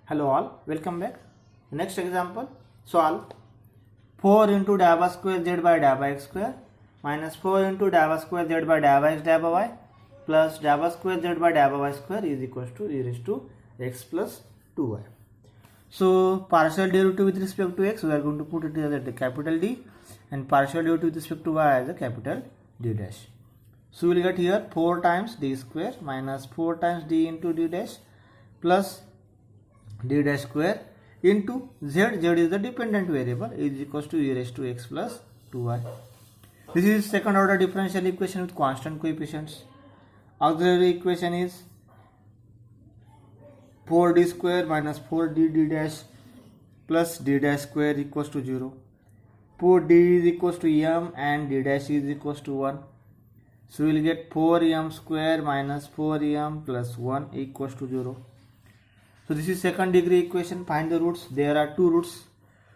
Hello all, welcome back. Next example, solve 4 into dava square z by dava x square minus 4 into dava square z by dava x dava y plus dava square z by dava y square is equals to e raised to x plus 2y. So partial derivative with respect to x, we are going to put it as a capital D, and partial derivative with respect to y as a capital D dash. So we will get here 4 times d square minus 4 times d into d dash plus d dash square into z is the dependent variable, is equals to e raised to x plus 2y. This is second order differential equation with constant coefficients. Auxiliary equation is 4d square minus 4d d dash plus d dash square equals to 0. 4d is equals to m and d dash is equals to 1. So we will get 4m square minus 4m plus 1 equals to 0. So this is second degree equation. Find the roots. There are two roots.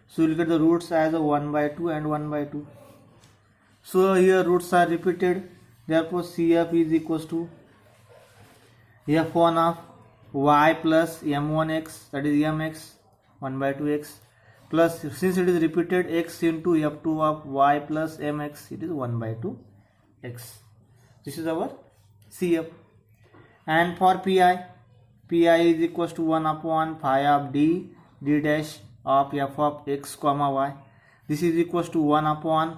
So we will get the roots as a 1 by 2 and 1 by 2. So here roots are repeated. Therefore CF is equals to f1 of y plus m1x, that is mx 1 by 2x, plus since it is repeated x into f2 of y plus mx, it is 1 by 2x. This is our CF. And for pi is equals to 1 upon phi of d dash of f of x comma y. This is equals to 1 upon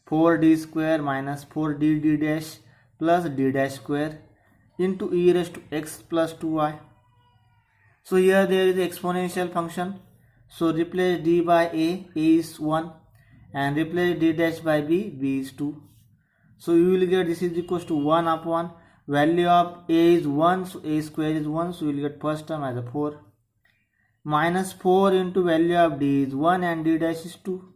4d square minus 4d d dash plus d dash square into e raised to x plus 2y. So here there is exponential function. So replace d by a is 1, and replace d dash by b is 2. So you will get this is equals to 1 upon value of a is 1, so a square is 1, so you will get first term as a 4, minus 4 into value of d is 1 and d dash is 2,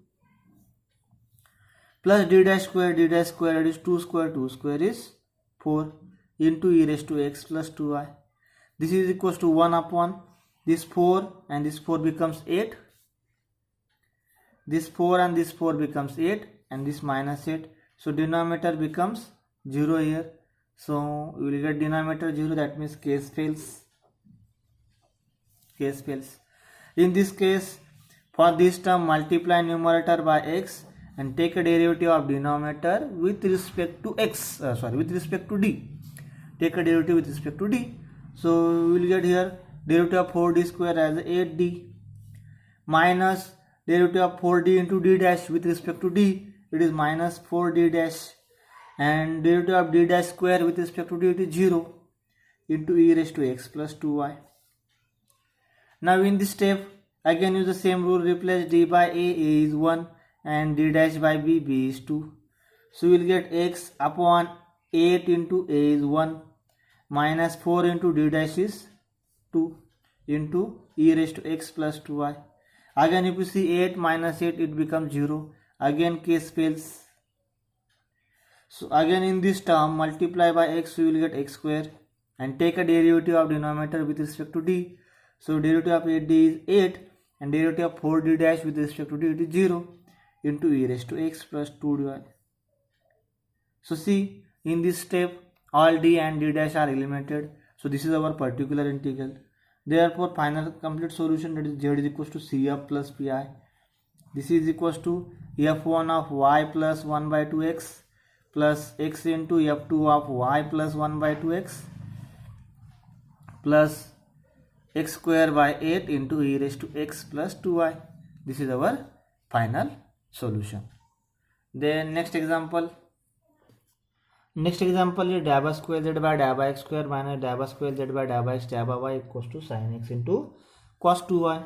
plus d dash square that is 2 square is 4 into e raised to x plus 2y. This is equals to 1 upon this 4 and this 4 becomes 8. This 4 and this 4 becomes 8 and this minus 8. So denominator becomes 0 here. So we will get denominator 0, that means case fails. In this case, for this term multiply numerator by x and take a derivative of denominator with respect to x, with respect to d. Take a derivative with respect to d. So we will get here derivative of 4d square as 8d minus derivative of 4d into d dash with respect to d, it is minus 4d dash, and derivative of d dash square with respect to d, it is 0 into e raised to x plus 2y. Now in this step again use the same rule, replace d by a is 1 and d dash by b is 2. So we will get x upon 8 into a is 1 minus 4 into d dash is 2 into e raised to x plus 2y. Again if you see 8 minus 8, it becomes 0. Again case fails. So again in this term multiply by x, we will get x square and take a derivative of denominator with respect to d. So derivative of 8d is 8 and derivative of 4d dash with respect to d, it is 0 into e raised to x plus 2y. So see, in this step all d and d dash are eliminated. So this is our particular integral. Therefore final complete solution, that is z is equals to cf plus pi. This is equals to f1 of y plus 1 by 2x plus x into f2 of y plus 1 by 2x plus x square by 8 into e raised to x plus 2y. This is our final solution. Then next example is dava square z by dava x square minus dava square z by dava x dava y equals to sin x into cos 2y.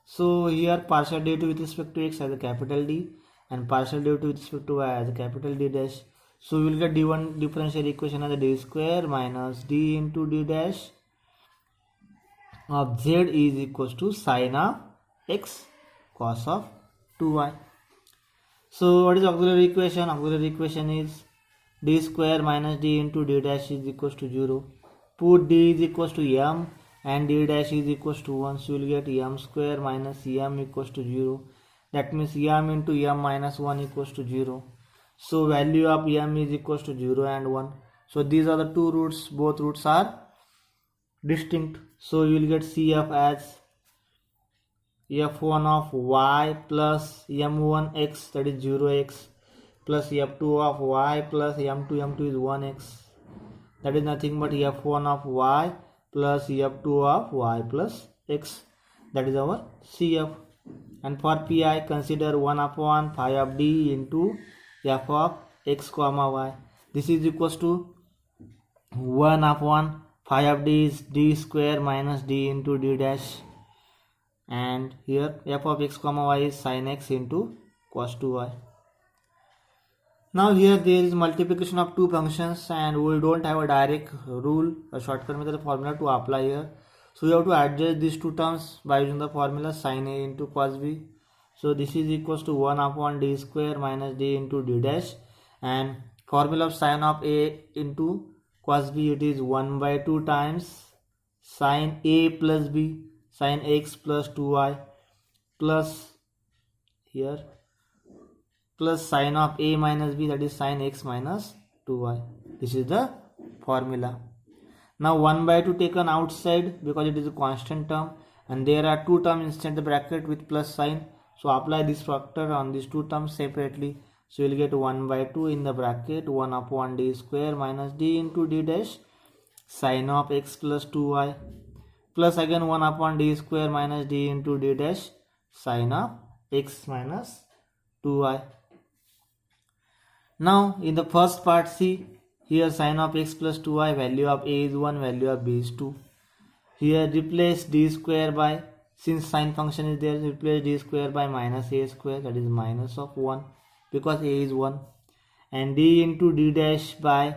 So here partial derivative with respect to x as a capital D and partial derivative with respect to y as a capital D dash. So we will get d1 differential equation as a d square minus d into d dash of z is equals to sin of x cos of 2y. So what is auxiliary equation? Auxiliary equation is d square minus d into d dash is equals to 0. Put d is equals to m and d dash is equals to 1. So you will get m square minus m equals to 0. That means m into m minus 1 equals to 0. So value of m is equals to 0 and 1. So these are the two roots. Both roots are distinct. So you will get CF as f1 of y plus m1x, that is 0x, plus f2 of y plus m2 is 1x, that is nothing but f1 of y plus f2 of y plus x, that is our CF. And for pi, consider 1 upon phi of d into f of x comma y. This is equals to 1 upon phi of d is d square minus d into d dash, and here f of x comma y is sin x into cos 2y. Now here there is multiplication of two functions and we don't have a direct rule, a shortcut method formula to apply here. So we have to adjust these two terms by using the formula sin a into cos b. So this is equals to 1 upon d square minus d into d dash, and formula of sin of a into cos b, it is 1 by 2 times sin a plus b, sin x plus 2y, plus here plus sin of a minus b, that is sin x minus 2y. This is the formula. Now 1 by 2 taken outside because it is a constant term, and there are two terms inside the bracket with plus sign. So apply this factor on these two terms separately. So you will get 1 by 2 in the bracket 1 upon d square minus d into d dash sin of x plus 2y, plus again 1 upon d square minus d into d dash sin of x minus 2y. Now in the first part, see here sin of x plus 2y, value of a is 1, value of b is 2. Here replace d square by, since sin function is there, replace d square by minus a square, that is minus of 1 because a is 1, and d into d dash by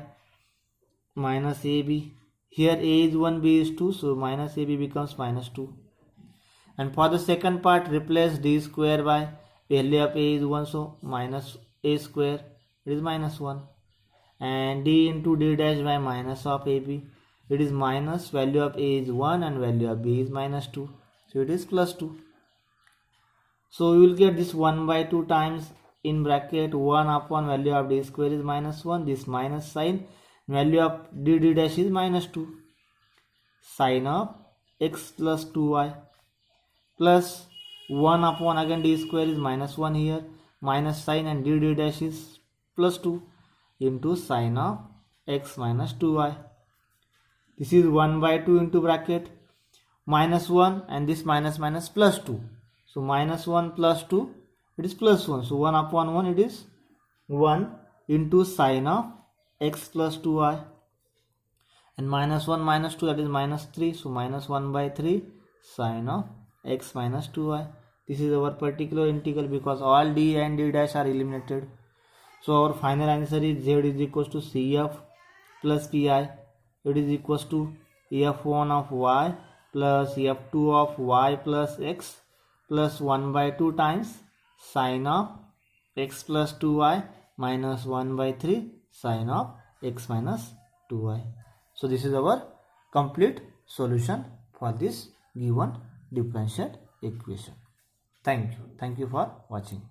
minus ab. Here a is 1, b is 2, so minus ab becomes minus 2. And for the second part, replace d square by value of a is 1, so minus a square, it is minus 1, and d into d dash by minus of ab, it is minus, value of a is 1 and value of b is minus 2, so it is plus 2. So you will get this 1 by 2 times in bracket 1 upon value of d square is minus 1, this minus sign, value of d dash is minus 2, sin of x plus 2y, plus 1 upon again d square is minus 1 here, minus sign, and d dash is plus 2 into sin of x minus 2y. This is 1 by 2 into bracket minus 1, and this minus minus plus 2. So minus 1 plus 2, it is plus 1. So 1 upon 1, it is 1 into sin of x plus 2y, and minus 1 minus 2, that is minus 3. So minus 1 by 3 sin of x minus 2y. This is our particular integral because all d and d dash are eliminated. So our final answer is z is equals to cf plus pi. It is equals to f1 of y plus f2 of y plus x plus 1 by 2 times sin of x plus 2y minus 1 by 3 sin of x minus 2y. So this is our complete solution for this given differential equation. Thank you. Thank you for watching.